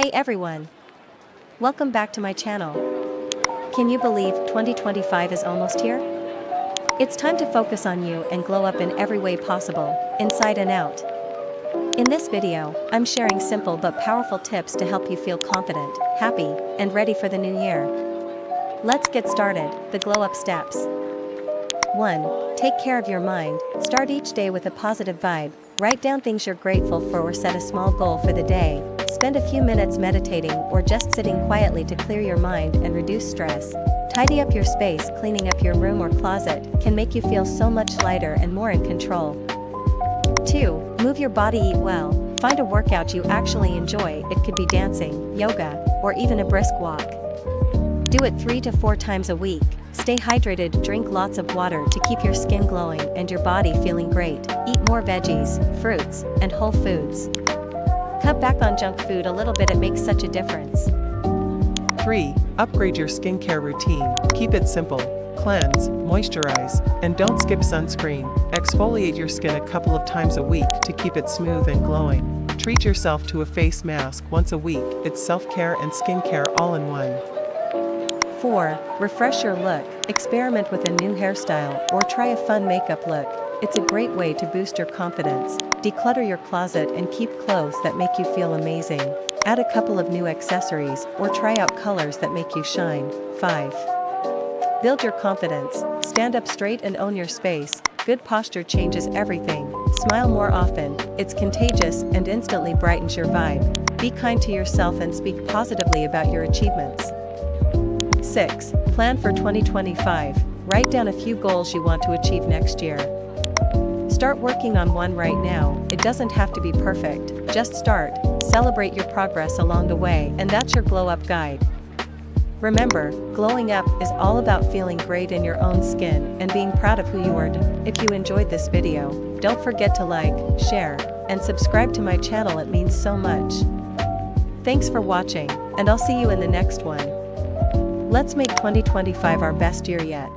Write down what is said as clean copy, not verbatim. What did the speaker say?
Hey everyone! Welcome back to my channel. Can you believe 2025 is almost here? It's time to focus on you and glow up in every way possible, inside and out. In this video, I'm sharing simple but powerful tips to help you feel confident, happy, and ready for the new year. Let's get started. The glow up steps. 1. Take care of your mind. Start each day with a positive vibe. Write down things you're grateful for or set a small goal for the day. Spend a few minutes meditating or just sitting quietly to clear your mind and reduce stress. Tidy up your space. Cleaning up your room or closet can make you feel so much lighter and more in control. 2. Move your body. Eat well. Find a workout you actually enjoy. It could be dancing, yoga, or even a brisk walk. Do it 3 to 4 times a week. Stay hydrated. Drink lots of water to keep your skin glowing and your body feeling great. Eat more veggies, fruits, and whole foods. Cut back on junk food a little bit. It makes such a difference. 3. Upgrade your skincare routine. Keep it simple. Cleanse, moisturize, and don't skip sunscreen. Exfoliate your skin a couple of times a week to keep it smooth and glowing. Treat yourself to a face mask once a week. It's self-care and skincare all in one. 4. Refresh your look. Experiment with a new hairstyle or try a fun makeup look. It's a great way to boost your confidence. Declutter your closet and keep clothes that make you feel amazing. Add a couple of new accessories or try out colors that make you shine. 5. Build your confidence. Stand up straight and own your space. Good posture changes everything. Smile more often. It's contagious and instantly brightens your vibe. Be kind to yourself and speak positively about your achievements. 6. Plan for 2025. Write down a few goals you want to achieve next year. Start working on one right now. It doesn't have to be perfect. Just start. Celebrate your progress along the way, and that's your glow up guide. Remember, glowing up is all about feeling great in your own skin and being proud of who you are. If you enjoyed this video, don't forget to like, share, and subscribe to my channel. It means so much. Thanks for watching, and I'll see you in the next one. Let's make 2025 our best year yet.